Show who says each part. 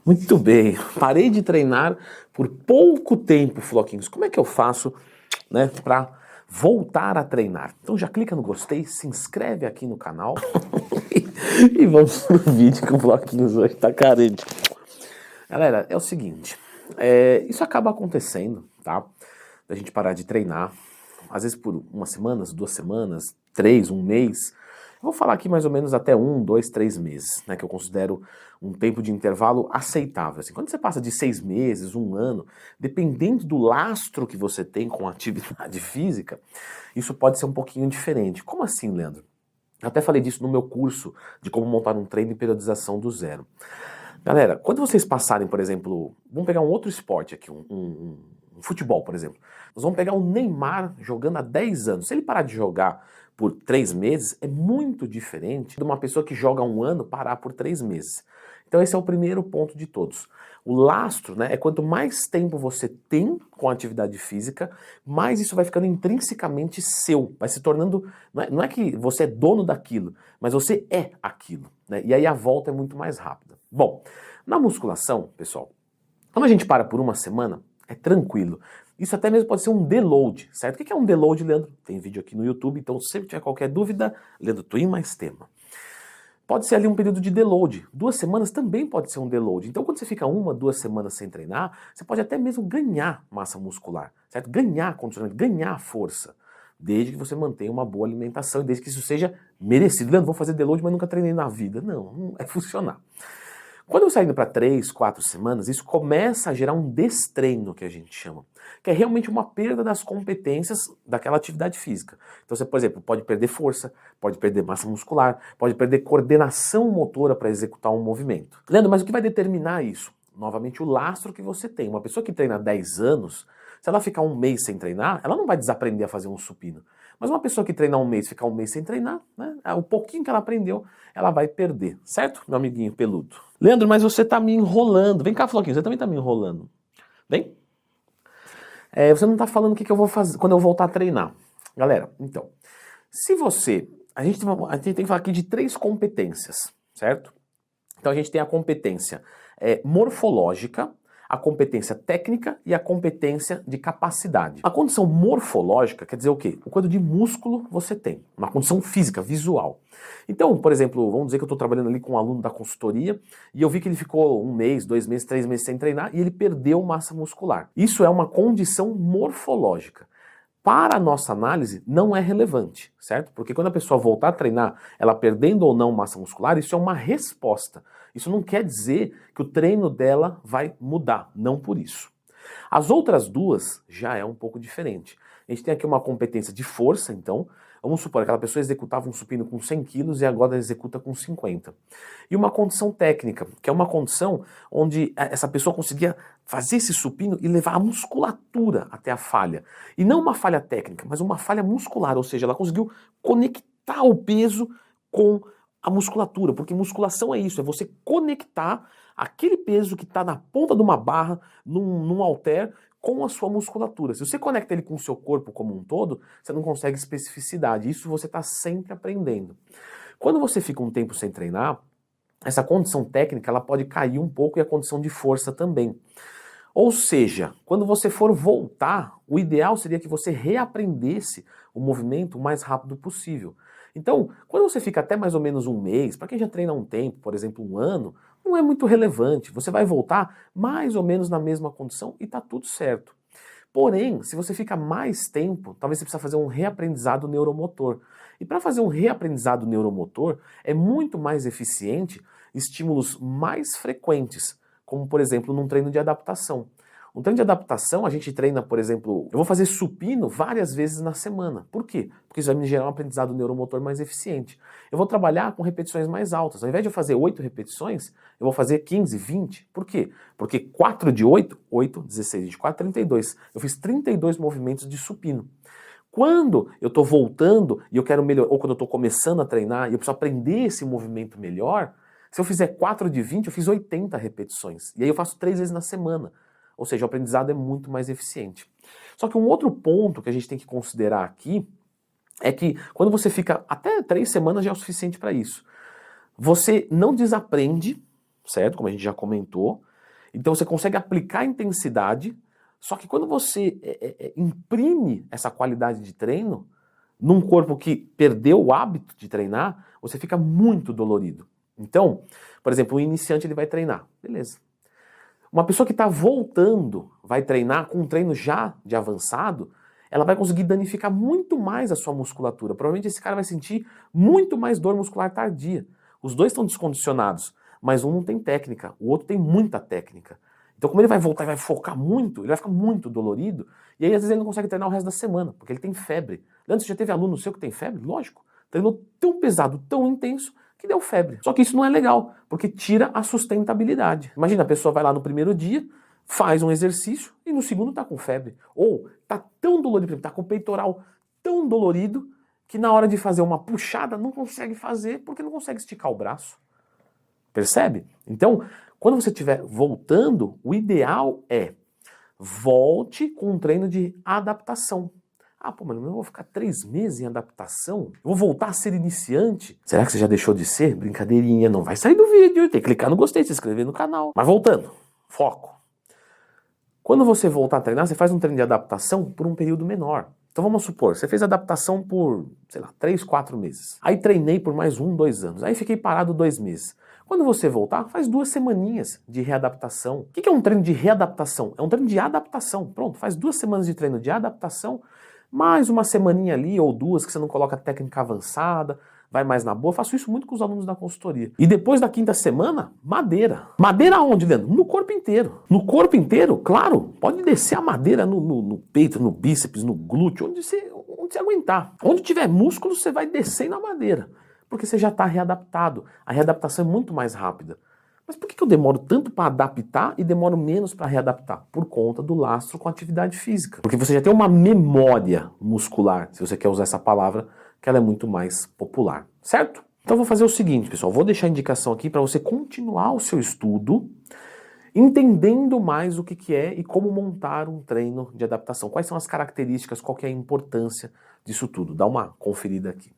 Speaker 1: Muito bem, parei de treinar por pouco tempo, Floquinhos. Como é que eu faço, né, para voltar a treinar? Então já clica no gostei, se inscreve aqui no canal e vamos pro vídeo que o Floquinhos hoje tá carente. Galera, é o seguinte, isso acaba acontecendo, tá? Da gente parar de treinar, às vezes por umas semanas, 2 semanas, 3, um mês. Eu vou falar aqui mais ou menos até 1, 2, 3 meses, né, que eu considero um tempo de intervalo aceitável. Assim, quando você passa de 6 meses, 1 ano, dependendo do lastro que você tem com a atividade física, isso pode ser um pouquinho diferente. Como assim, Leandro? Eu até falei disso no meu curso de como montar um treino em periodização do zero. Galera, quando vocês passarem, por exemplo, vamos pegar um outro esporte aqui, um futebol, por exemplo. Nós vamos pegar o Neymar jogando há 10 anos. Se ele parar de jogar por 3 meses, é muito diferente de uma pessoa que joga 1 ano parar por 3 meses. Então esse é o primeiro ponto de todos. O lastro, né, é quanto mais tempo você tem com a atividade física, mais isso vai ficando intrinsecamente seu. Vai se tornando, não é que você é dono daquilo, mas você é aquilo, né? E aí a volta é muito mais rápida. Bom, na musculação, pessoal, quando a gente para por uma semana, é tranquilo. Isso até mesmo pode ser um deload, certo? O que é um deload, Leandro? Tem vídeo aqui no YouTube, então se tiver qualquer dúvida, Leandro Twin mais tema. Pode ser ali um período de deload. 2 semanas também pode ser um deload. Então, quando você fica 1, 2 semanas sem treinar, você pode até mesmo ganhar massa muscular, certo? Ganhar condicionamento, ganhar força. Desde que você mantenha uma boa alimentação e desde que isso seja merecido. Leandro, vou fazer deload, mas nunca treinei na vida. Não é funcionar. Quando eu saio indo para 3, 4 semanas, isso começa a gerar um destreino, que a gente chama, que é realmente uma perda das competências daquela atividade física. Então você, por exemplo, pode perder força, pode perder massa muscular, pode perder coordenação motora para executar um movimento. Leandro, mas o que vai determinar isso? Novamente o lastro que você tem. Uma pessoa que treina 10 anos, se ela ficar 1 mês sem treinar, ela não vai desaprender a fazer um supino. Mas uma pessoa que treina 1 mês, ficar 1 mês sem treinar, né, o pouquinho que ela aprendeu, ela vai perder, certo, meu amiguinho peludo? Leandro, mas você tá me enrolando. Vem cá, Floquinho, você também tá me enrolando. Vem. Você não tá falando o que eu vou fazer quando eu voltar a treinar. Galera, então, se você... A gente tem que falar aqui de 3 competências, certo? Então a gente tem a competência morfológica, a competência técnica e a competência de capacidade. A condição morfológica quer dizer o quê? O quanto de músculo você tem. Uma condição física, visual. Então, por exemplo, vamos dizer que eu estou trabalhando ali com um aluno da consultoria e eu vi que ele ficou 1 mês, 2 meses, 3 meses sem treinar e ele perdeu massa muscular. Isso é uma condição morfológica. Para a nossa análise, não é relevante, certo? Porque quando a pessoa voltar a treinar, ela perdendo ou não massa muscular, isso é uma resposta. Isso não quer dizer que o treino dela vai mudar, não por isso. As outras duas já é um pouco diferente. A gente tem aqui uma competência de força, então, vamos supor que aquela pessoa executava um supino com 100 quilos e agora executa com 50. E uma condição técnica, que é uma condição onde essa pessoa conseguia fazer esse supino e levar a musculatura até a falha. E não uma falha técnica, mas uma falha muscular, ou seja, ela conseguiu conectar o peso com a musculatura, porque musculação é isso, é você conectar aquele peso que está na ponta de uma barra, num halter, com a sua musculatura. Se você conecta ele com o seu corpo como um todo, você não consegue especificidade. Isso você está sempre aprendendo. Quando você fica um tempo sem treinar, essa condição técnica ela pode cair um pouco e a condição de força também. Ou seja, quando você for voltar, o ideal seria que você reaprendesse o movimento o mais rápido possível. Então, quando você fica até mais ou menos 1 mês, para quem já treina há um tempo, por exemplo 1 ano, não é muito relevante. Você vai voltar mais ou menos na mesma condição e está tudo certo. Porém, se você fica mais tempo, talvez você precisa fazer um reaprendizado neuromotor. E para fazer um reaprendizado neuromotor, é muito mais eficiente estímulos mais frequentes, como por exemplo num treino de adaptação. Um treino de adaptação, a gente treina, por exemplo, eu vou fazer supino várias vezes na semana. Por quê? Porque isso vai me gerar um aprendizado neuromotor mais eficiente. Eu vou trabalhar com repetições mais altas. Ao invés de eu fazer 8 repetições, eu vou fazer 15, 20. Por quê? Porque 4 de 8, 8, 16, 24, 32. Eu fiz 32 movimentos de supino. Quando eu estou voltando e eu quero melhorar, ou quando eu estou começando a treinar e eu preciso aprender esse movimento melhor, se eu fizer 4 de 20, eu fiz 80 repetições. E aí eu faço 3 vezes na semana. Ou seja, o aprendizado é muito mais eficiente. Só que um outro ponto que a gente tem que considerar aqui é que quando você fica até 3 semanas já é o suficiente para isso. Você não desaprende, certo? Como a gente já comentou, Então você consegue aplicar intensidade, só que quando você imprime essa qualidade de treino num corpo que perdeu o hábito de treinar, você fica muito dolorido. Então, por exemplo, o iniciante ele vai treinar, beleza. Uma pessoa que está voltando, vai treinar com um treino já de avançado, ela vai conseguir danificar muito mais a sua musculatura. Provavelmente esse cara vai sentir muito mais dor muscular tardia. Os dois estão descondicionados, mas um não tem técnica, o outro tem muita técnica. Então, como ele vai voltar e vai focar muito, ele vai ficar muito dolorido, e aí às vezes ele não consegue treinar o resto da semana, porque ele tem febre. Antes já teve aluno seu que tem febre? Lógico. Treinou tão pesado, tão intenso, que deu febre. Só que isso não é legal, porque tira a sustentabilidade. Imagina, a pessoa vai lá no primeiro dia, faz um exercício e no segundo tá com febre. Ou tá tão dolorido, tá com o peitoral tão dolorido, que na hora de fazer uma puxada não consegue fazer porque não consegue esticar o braço. Percebe? Então, quando você estiver voltando, o ideal é volte com um treino de adaptação. Ah, pô, mas eu vou ficar 3 meses em adaptação? Eu vou voltar a ser iniciante? Será que você já deixou de ser? Brincadeirinha, não vai sair do vídeo, tem que clicar no gostei, se inscrever no canal. Mas voltando, foco. Quando você voltar a treinar, você faz um treino de adaptação por um período menor. Então vamos supor, você fez adaptação por, sei lá, 3, 4 meses. Aí treinei por mais 1, 2 anos. Aí fiquei parado 2 meses. Quando você voltar, faz 2 semaninhas de readaptação. O que é um treino de readaptação? É um treino de adaptação. Pronto, faz 2 semanas de treino de adaptação, mais uma semaninha ali ou 2 que você não coloca técnica avançada, vai mais na boa. Eu faço isso muito com os alunos da consultoria. E depois da 5ª semana, madeira. Madeira aonde, Leandro? No corpo inteiro. No corpo inteiro, claro, pode descer a madeira no peito, no bíceps, no glúteo, onde você aguentar. Onde tiver músculo, você vai descendo a madeira, porque você já está readaptado. A readaptação é muito mais rápida. Mas por que eu demoro tanto para adaptar e demoro menos para readaptar? Por conta do lastro com a atividade física. Porque você já tem uma memória muscular, se você quer usar essa palavra, que ela é muito mais popular, certo? Então eu vou fazer o seguinte, pessoal, vou deixar a indicação aqui para você continuar o seu estudo, entendendo mais o que é e como montar um treino de adaptação. Quais são as características, qual que é a importância disso tudo. Dá uma conferida aqui.